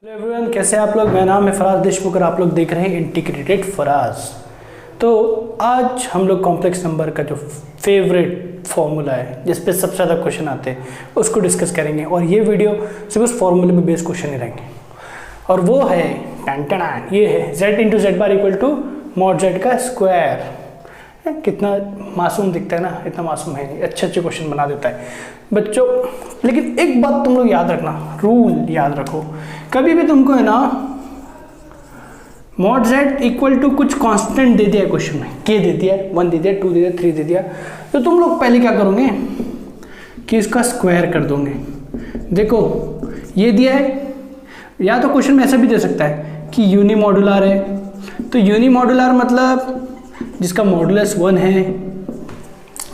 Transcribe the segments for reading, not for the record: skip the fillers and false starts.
Hello everyone, कैसे हैं आप लोग। मेरा नाम है फराज देशमुख और आप लोग देख रहे हैं इंटीग्रेटेड फराज। तो आज हम लोग कॉम्प्लेक्स नंबर का जो फेवरेट फॉर्मूला है जिस पे सबसे ज़्यादा क्वेश्चन आते हैं उसको डिस्कस करेंगे। और ये वीडियो सिर्फ उस फॉर्मूले में बेस्ड क्वेश्चन ही रहेंगे और वो है टन ये है z into Z bar equal to mod Z का स्क्वायर। कितना मासूम दिखता है ना, इतना मासूम है नहीं, अच्छे अच्छे क्वेश्चन बना देता है बच्चों। लेकिन एक बात तुम लोग याद रखना, रूल याद रखो, कभी भी तुमको है ना मॉड जेड इक्वल टू कुछ कांस्टेंट दे दिया है क्वेश्चन में, के दे दिया, 1 दे दिया, 2 दे दिया, 3 दे दिया, तो तुम लोग पहले क्या करोगे कि इसका स्क्वायर कर दोगे। देखो ये दिया है, या तो क्वेश्चन में ऐसा भी दे सकता है कि यूनिमॉड्यूलर है, तो यूनिमॉड्यूलर मतलब जिसका मॉडुलस 1 है,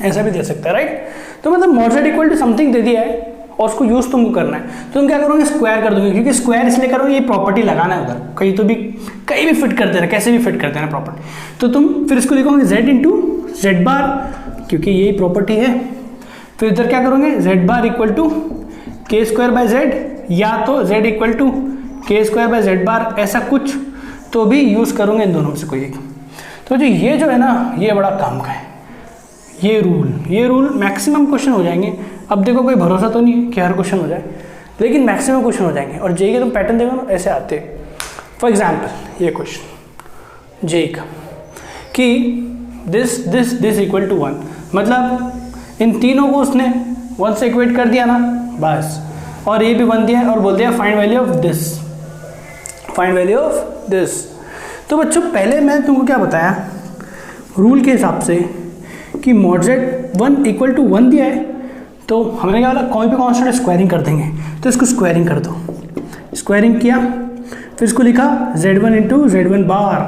ऐसा भी दे सकता है, राइट। तो मतलब mod Z equal to something दे दिया है और उसको यूज तुमको करना है, तो तुम क्या करोगे स्क्वायर कर दोगे, क्योंकि स्क्वायर इसलिए करोगे ये प्रॉपर्टी लगाना है उधर, कहीं तो भी कहीं भी फिट कर देना, कैसे भी फिट कर देना प्रॉपर्टी। तो तुम फिर इसको लिखोगे z इंटू जेड बार, क्योंकि यही प्रॉपर्टी है। फिर इधर क्या करोगे जेड बार इक्वल टू के स्क्वायर बाय जेड, या तो z इक्वल टू के स्क्वायर बाय जेड बार, ऐसा कुछ तो भी यूज करोगे इन दोनों में से कोई एक। तो जो है ना, ये बड़ा काम का है, ये रूल मैक्सिमम क्वेश्चन हो जाएंगे। अब देखो कोई भरोसा तो नहीं है कि हर क्वेश्चन हो जाए, लेकिन मैक्सिमम क्वेश्चन हो जाएंगे। और जेई के तुम पैटर्न देखो ना, ऐसे आते हैं। फॉर एग्जाम्पल ये क्वेश्चन जेई का कि दिस इक्वल टू 1, मतलब इन तीनों को उसने 1 से इक्वेट कर दिया ना बस, और ये भी 1 दिया और बोल दिया फाइंड वैल्यू ऑफ दिस। तो बच्चों पहले मैं तुमको क्या बताया रूल के हिसाब से कि मॉड जेड 1 इक्वल टू 1 दिया है, तो हमने क्या बोला कोई भी कांस्टेंट स्क्वायरिंग कर देंगे, तो इसको स्क्वायरिंग कर दो। स्क्वायरिंग किया, फिर इसको लिखा z1 इंटू जेड1 बार,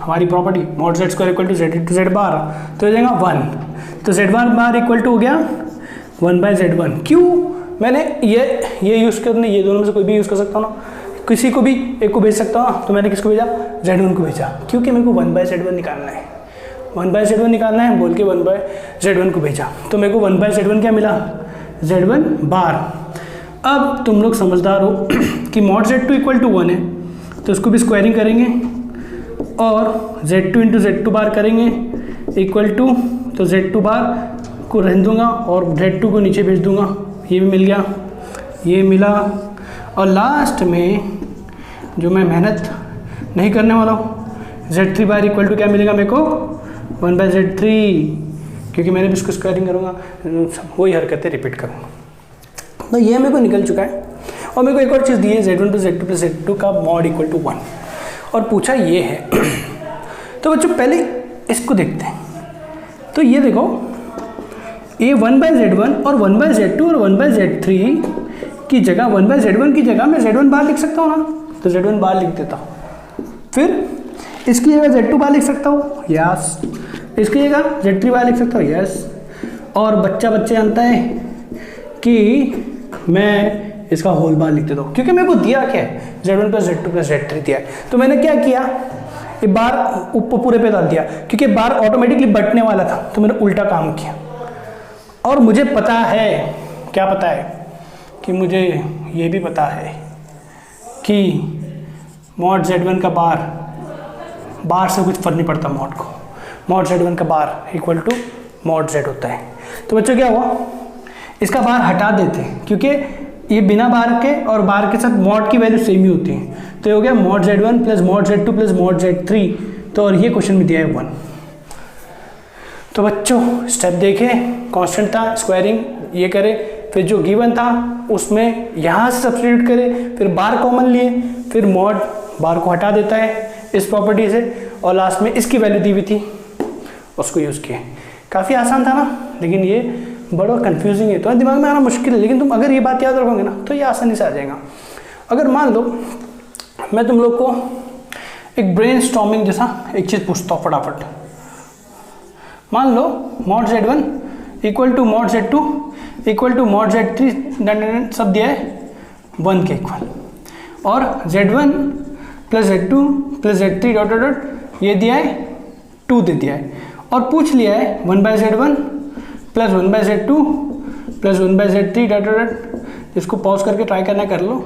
हमारी property mod z square equal to z into Z bar, तो हो जाएगा 1। तो z1 बार इक्वल टू हो गया 1 बाय z1। क्यों मैंने ये यूज़ करने, ये दोनों में से कोई भी यूज़ कर सकता हूँ ना, किसी को भी एक को भेज सकता हूँ, तो मैंने किसको भेजा z1 को भेजा, क्योंकि मेरे को 1 बाय z1 निकालना है, 1 बाय z1 निकालना है बोल के 1 बाय z1 को भेजा, तो मेरे को 1 बाय z1 क्या मिला z1 बार। अब तुम लोग समझदार हो कि मॉड z2 इक्वल टू 1 है, तो उसको भी स्क्वायरिंग करेंगे और z2 इंटू जेड2 बार करेंगे इक्वल टू, तो z2 बार को रहने दूंगा और z2 को नीचे भेज दूंगा, ये भी मिल गया, ये मिला। और लास्ट में जो मैं मेहनत नहीं करने वाला हूँ z3 बार इक्वल टू क्या मिलेगा मेरे को 1 बाय z3, क्योंकि मैंने भी इसको स्क्वायरिंग करूँगा, वही हरकतें रिपीट करूँगा। तो ये मेरे को निकल चुका है। और मेरे को एक और चीज़ दी है z1 to z2 plus z2 का मॉड इक्वल टू 1, और पूछा ये है। तो बच्चों पहले इसको देखते हैं। तो ये देखो ये 1 बाय z1 और 1 बाय z2 और 1 बाय z3 की जगह 1 बाय z1 की जगह मैं z1 बार लिख सकता हूँ ना, तो z1 बार लिख देता हूँ। फिर इसकी जगह z2 बार लिख सकता हूँ, यस। इसकी जगह z3 बार लिख सकता हूँ, यस। और बच्चा जानता है कि मैं इसका होल बार लिख देता हूँ, क्योंकि मेरे को दिया क्या है z1 plus z2 plus z3 दिया है। तो मैंने क्या किया, ये बार ऊपर पूरे पे डाल दिया, क्योंकि बार ऑटोमेटिकली बटने वाला था, तो मैंने उल्टा काम किया। और मुझे पता है, क्या पता है कि मुझे ये भी पता है कि मॉड z1 का बार से कुछ फर्क नहीं पड़ता, मॉड z1 का बार इक्वल टू मॉड z होता है। तो बच्चों क्या हुआ, इसका बार हटा देते हैं, क्योंकि ये बिना बार के और बार के साथ मॉड की वैल्यू सेम ही होती है। तो ये हो गया mod z1 plus mod z2 plus mod z3। तो और ये क्वेश्चन में दिया है 1। तो बच्चों स्टेप देखे, कांस्टेंट था, स्क्वायरिंग ये करे, फिर जो गिवन था उसमें यहाँ से सब्स्टिट्यूट करे, फिर बार कॉमन लिए, फिर मॉड बार को हटा देता है इस प्रॉपर्टी से, और लास्ट में इसकी वैल्यू दी हुई थी उसको यूज़ किए। काफ़ी आसान था ना, लेकिन ये बड़ा कंफ्यूजिंग है, तो दिमाग में आना मुश्किल है, लेकिन तुम अगर ये बात याद रखोगे ना तो ये आसानी से आ जाएगा। अगर मान लो मैं तुम लोग को एक ब्रेनस्टॉर्मिंग जैसा एक चीज़ पूछता हूँ फटाफट। मान लो mod z1 equal to mod z2 equal to mod z3 सब दिया है 1 के इक्वल, और z1 plus z2 plus z3 dot dot dot ये दिया है 2 दे दिया है, और पूछ लिया है 1 by z1 plus 1 by z2 plus 1 by z3 dot dot. इसको पॉज करके ट्राई करना कर लो।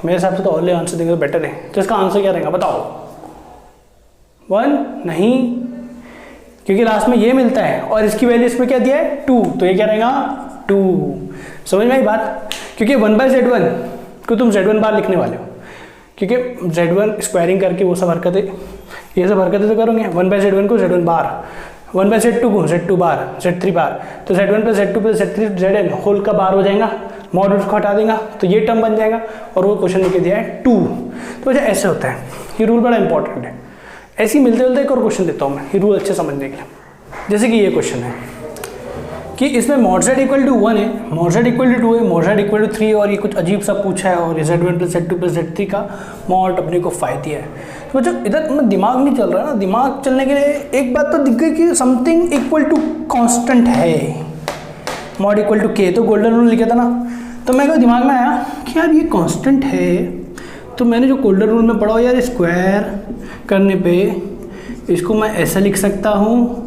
मेरे हिसाब से तो ऑल आंसर देंगे तो बेटर है। तो इसका आंसर क्या रहेगा बताओ? 1 नहीं, क्योंकि लास्ट में ये मिलता है और इसकी वैल्यू इसमें क्या दिया है 2, तो ये क्या रहेगा 2। समझ में आई बात? क्योंकि 1/z1 को तुम z1 बार लिखने वाले हो, क्योंकि z1 स्क्वायरिंग करके वो सब हरकतें, ये सब हरकतें तो करोगे। 1/z1 को z1 बार, 1/z2 को z2 बार, z3 बार, तो z1 + z2 + z3 zn whole का बार हो जाएगा, मॉड उसको हटा देगा तो ये टर्म बन जाएगा और वो क्वेश्चन लिख दिया है 2। तो वजह ऐसे होता है, ये रूल बड़ा इंपॉर्टेंट है। ऐसे ही मिलते जुलते एक और क्वेश्चन देता हूँ मैं, ये रूल अच्छे समझने के लिए। जैसे कि ये क्वेश्चन है कि इसमें mod z = 1 है, mod z = 2 है, mod z = 3 और ये कुछ अजीब सा पूछा है और z1 + z2 + z3 का मॉड अपने को 5 दिया है। तो बच्चों इधर दिमाग नहीं चल रहा ना, दिमाग चलने के लिए एक बात तो दिख गई कि समथिंग इक्वल टू कांस्टेंट है, mod = k, तो गोल्डन रूल लिखा था ना। तो मेरे को दिमाग में आया कि यार ये कांस्टेंट है, तो मैंने जो गोल्डन रूल में पढ़ा यार स्क्वायर करने पे इसको मैं ऐसे लिख सकता हूँ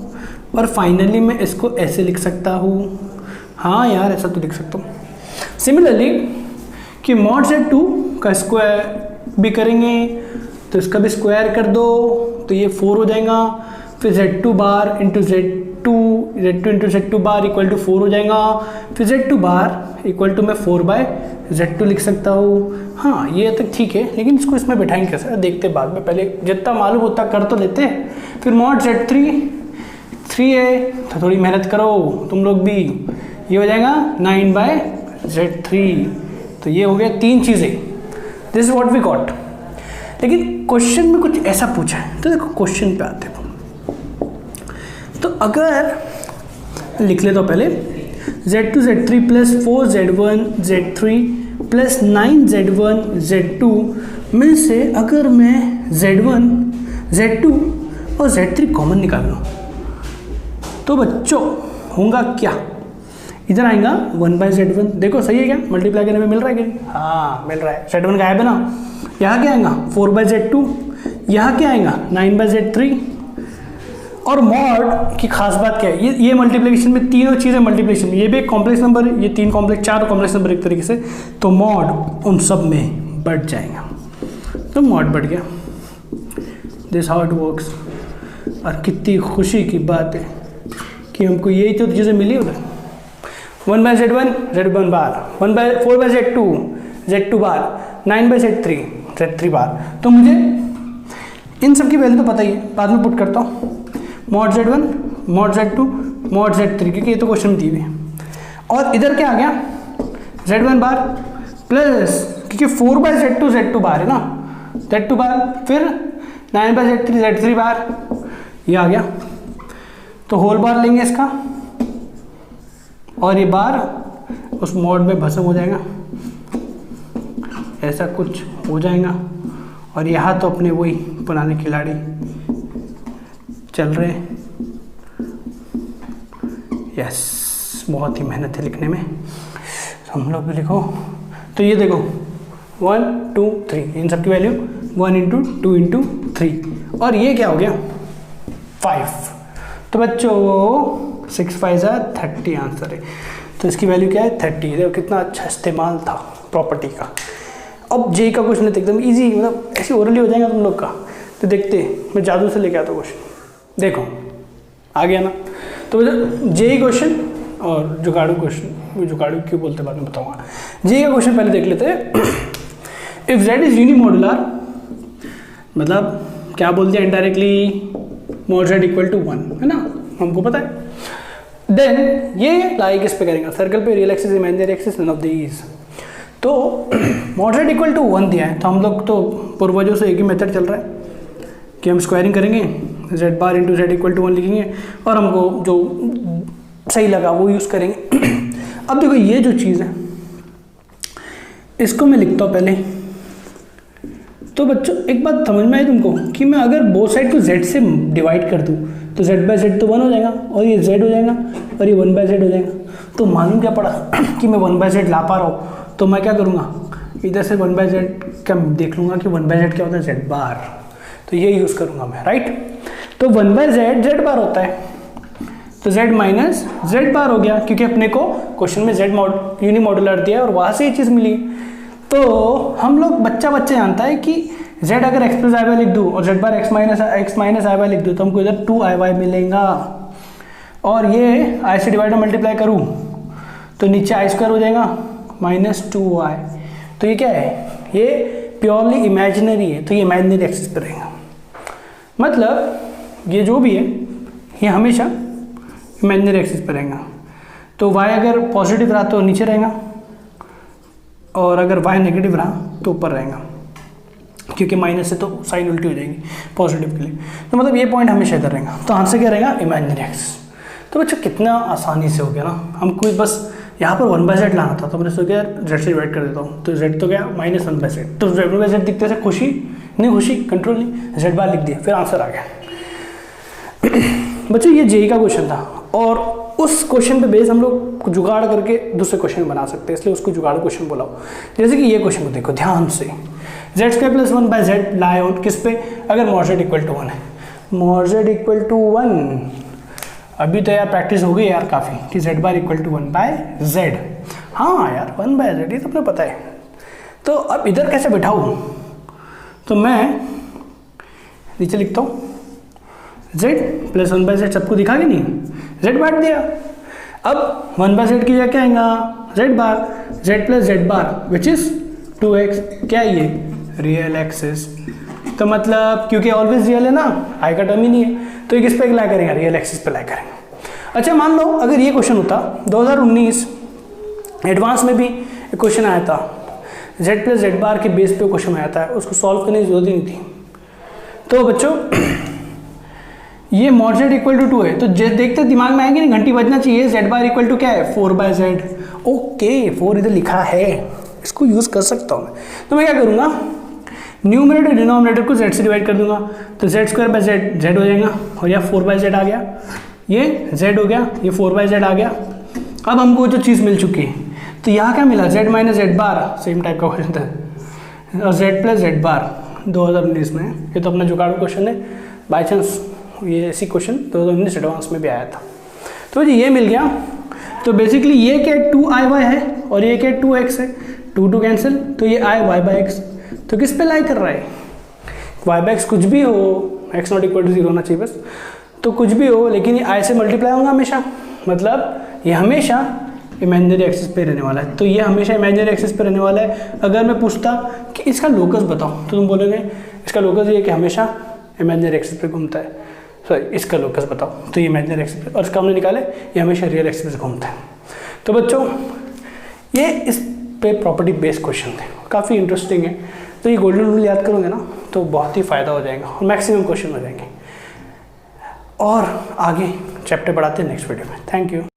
और फाइनली मैं इसको ऐसे लिख सकता हूँ। हाँ यार ऐसा तो लिख सकता हूँ। सिमिलरली कि mod z2 का स्क्वायर भी करेंगे तो इसका भी स्क्वायर कर दो तो ये 4 हो जाएगा, फिर z2 bar into z2 into z2 bar equal to 4 हो जाएगा, फिर z2 बार इक्वल टू मैं 4/z2 लिख सकता हूँ। हाँ ये तक ठीक है, लेकिन इसको इसमें बैठाएंगे कैसे देखते बाद में, पहले जितना मालूम उतना कर तो लेते हैं। फिर mod z3 3 है तो थोड़ी मेहनत करो तुम लोग भी, ये हो जाएगा 9/z3। तो ये हो गया 3 चीज़ें, this is what we got. लेकिन क्वेश्चन में कुछ ऐसा पूछा है, तो देखो क्वेश्चन पे आते हैं। तो अगर लिख ले तो पहले z2 z3 + 4z1 z3 + 9z1 z2 में से अगर मैं z1 z2 और z3 कॉमन निकाल लूँ तो बच्चों होगा क्या? इधर आएगा 1/z1, देखो सही है क्या? मल्टीप्लाई करने में मिल रहा है क्या? हाँ मिल रहा है, z1 गायब है ना। यहाँ क्या आएगा 4/z2, यहाँ क्या आएगा 9/z3। और मॉड की खास बात क्या है, ये मल्टीप्लिकेशन में तीनों चीज़ें मल्टीप्लिकेशन में, ये भी एक कॉम्प्लेक्स नंबर है, ये 3 कॉम्प्लेक्स 4 कॉम्प्लेक्स नंबर एक तरीके से, तो मॉड उन सब में बढ़ जाएगा। तो मॉड बढ़ गया, दिस हाउ इट वर्क्स। और कितनी खुशी की बात है कि हमको यही तो चीज़ें मिली उधर। 1/z1 z1 बार, 4/z2 z2 बार, 9/z3 z3 बार। तो मुझे इन सब की वैल्यू तो पता ही है, बाद में पुट करता हूँ mod z1 mod z2 mod z3, क्योंकि ये तो क्वेश्चन दी हुई है। और इधर क्या आ गया z1 बार प्लस, क्योंकि 4/z2 z2 बार है ना, z2 बार, फिर 9/z3 z3 बार, ये आ गया। तो होल बार लेंगे इसका और ये बार उस मोड में भस्म हो जाएगा, ऐसा कुछ हो जाएगा। और यहाँ तो अपने वही पुराने खिलाड़ी चल रहे हैं। यस, बहुत ही मेहनत है लिखने में, हम लोग भी लिखो। तो ये देखो 1 2 3, इन सब की वैल्यू 1 × 2 × 3, और ये क्या हो गया 5। तो बच्चों 6 × 5 = 30 आंसर है। तो इसकी वैल्यू क्या है 30। देखो कितना अच्छा इस्तेमाल था प्रॉपर्टी का। अब जे का क्वेश्चन है एकदम इजी, मतलब ऐसे ओरली हो जाएगा तुम लोग का। तो देखते मैं जादू से लेके आता हूँ क्वेश्चन, देखो आ गया ना। तो जे क्वेश्चन और जुगाड़ू क्वेश्चन, जुगाड़ू क्यों बोलते बाद में बताऊँगा। जे का क्वेश्चन पहले देख लेते हैं। इफ z इज यूनिमॉडुलर, मतलब क्या बोल दिया इनडायरेक्टली, mod z = 1 है ना, हमको पता है। देन ये लाइक इस पे करेंगे सर्कल पे, real axis, imaginary axis, none of these. तो mod z = 1 दिया है, तो हम लोग तो पूर्वजों से एक ही मेथड चल रहा है कि हम स्क्वायरिंग करेंगे, z बार इंटू z = 1 लिखेंगे और हमको जो सही लगा वो यूज़ करेंगे। अब देखो ये जो चीज़ है इसको मैं लिखता हूँ पहले। तो बच्चों एक बात समझ में आई तुमको कि मैं अगर बोथ साइड को z से डिवाइड कर दूँ तो z/z तो 1 हो जाएगा और ये z हो जाएगा और ये 1/z हो जाएगा। तो मालूम क्या पड़ा कि मैं 1/z ला पा रहा हूँ, तो मैं क्या करूँगा इधर से 1/z का देख लूँगा कि 1/z क्या होता है z बार, तो ये यूज़ करूँगा मैं, राइट। तो 1/z z बार होता है, तो z माइनस z बार हो गया, क्योंकि अपने को क्वेश्चन में z यूनिमॉडुलर दिया है और वहाँ से ये चीज़ मिली। तो हम लोग बच्चा जानता है कि z अगर x प्लस आई वाई लिख दूँ और z बार x माइनस आई वाई लिख दूँ तो हमको इधर 2i मिलेगा, और ये i से डिवाइड और मल्टीप्लाई करूँ तो नीचे आई स्क्वायर हो जाएगा -2i। तो ये क्या है, ये प्योरली इमेजिनरी है, तो ये इमेजिनरी एक्सिस पर रहेगा। मतलब ये जो भी है ये हमेशा इमेजिनरी एक्सिस पर रहेगा। तो y अगर पॉजिटिव रहा तो नीचे रहेगा, और अगर y नेगेटिव रहा तो ऊपर रहेगा, क्योंकि माइनस से तो साइन उल्टी हो जाएगी पॉजिटिव के लिए। तो मतलब ये पॉइंट हमेशा इधर रहेगा, तो आंसर क्या रहेगा, इमेजिनरी एक्सिस। तो बच्चों कितना आसानी से हो गया ना, हमको बस यहाँ पर 1/z लाना था, तो मैंने सोचा z से डिवाइड कर देता हूँ, तो z तो क्या -1/z, तो z दिखते से खुशी नहीं, खुशी कंट्रोल नहीं, z बार लिख दिया, फिर आंसर आ गया। बच्चों ये जेई का क्वेश्चन था, और उस क्वेश्चन पे बेस हम लोग जुगाड़ करके दूसरे क्वेश्चन बना सकते हैं, इसलिए उसको जुगाड़ क्वेश्चन बोला। जैसे कि ये क्वेश्चन को देखो ध्यान से, z² + 1/z लाई ऑन किस पे, अगर mod z = 1 है, mod z = 1, अभी तो यार प्रैक्टिस हो गई यार काफ़ी कि z बार = 1/z। हाँ यार 1/z ये तो अपने पता है। तो अब इधर कैसे बैठाऊँ, तो मैं नीचे लिखता हूँ z + 1/z, सबको दिखा कि नहीं, z बांट दिया। अब 1/z की जगह क्या आएगा, z bar, z + z bar which is 2x, क्या है ये रियल एक्सिस। तो मतलब क्योंकि ऑलवेज रियल है ना, आई का टर्म ही नहीं है, तो ये किस पे अप्लाई करेंगे, रियल एक्सिस पे अप्लाई करेंगे। अच्छा मान लो अगर ये क्वेश्चन होता 2019 एडवांस में भी एक क्वेश्चन आया था, z + z बार के बेस पे क्वेश्चन आया था, उसको सॉल्व करने की जरूरत ही नहीं थी। तो बच्चों ये mod z = 2 है, तो देखते दिमाग में आएंगे नहीं, घंटी बजना चाहिए, z बार = क्या है 4/z। ओके 4 इधर लिखा है, इसको यूज़ कर सकता हूँ मैं। तो मैं क्या करूँगा, न्यूमरेटर डिनोमिनेटर को z से डिवाइड कर दूंगा, तो z² z हो जाएगा, और यह 4/z आ गया, ये z हो गया, ये 4/z आ गया। अब हमको जो चीज़ मिल चुकी है, तो यहाँ क्या मिला, z - z बार, सेम टाइप का क्वेश्चन था, और z + z बार 2019 में, ये तो अपना जुगाड़ू क्वेश्चन है, बाई चांस ये ऐसी क्वेश्चन 2019 एडवांस में भी आया था। तो जी ये मिल गया। तो बेसिकली ये क्या 2i है, और ये क्या 2x है, 2 कैंसिल, तो ये i y/x, तो किस पे लाई कर रहा है, y/x कुछ भी हो, x ≠ 0 होना चाहिए बस, तो कुछ भी हो, लेकिन ये i से मल्टीप्लाई होगा हमेशा, मतलब ये हमेशा इमेजिनरी एक्सिस पे रहने वाला है। तो ये हमेशा इमेजिनरी एक्सिस पे रहने वाला है। अगर मैं पूछता कि इसका लोकस बताओ, तो तुम बोलोगे इसका लोकस ये कि हमेशा इमेजिनरी एक्सिस पे घूमता है, सॉरी इसका लोकस बताओ, तो ये इमेजिनरी एक्सिस पे, और इसका हमने निकाले ये हमेशा रियल एक्सिस पे घूमता है। तो बच्चों ये इस पे प्रॉपर्टी बेस्ड क्वेश्चन थे, काफ़ी इंटरेस्टिंग है। तो ये गोल्डन रूल याद करोगे ना तो बहुत ही फ़ायदा हो जाएगा, और मैक्सिमम क्वेश्चन हो जाएंगे। और आगे चैप्टर बढ़ाते हैं नेक्स्ट वीडियो में। Thank you.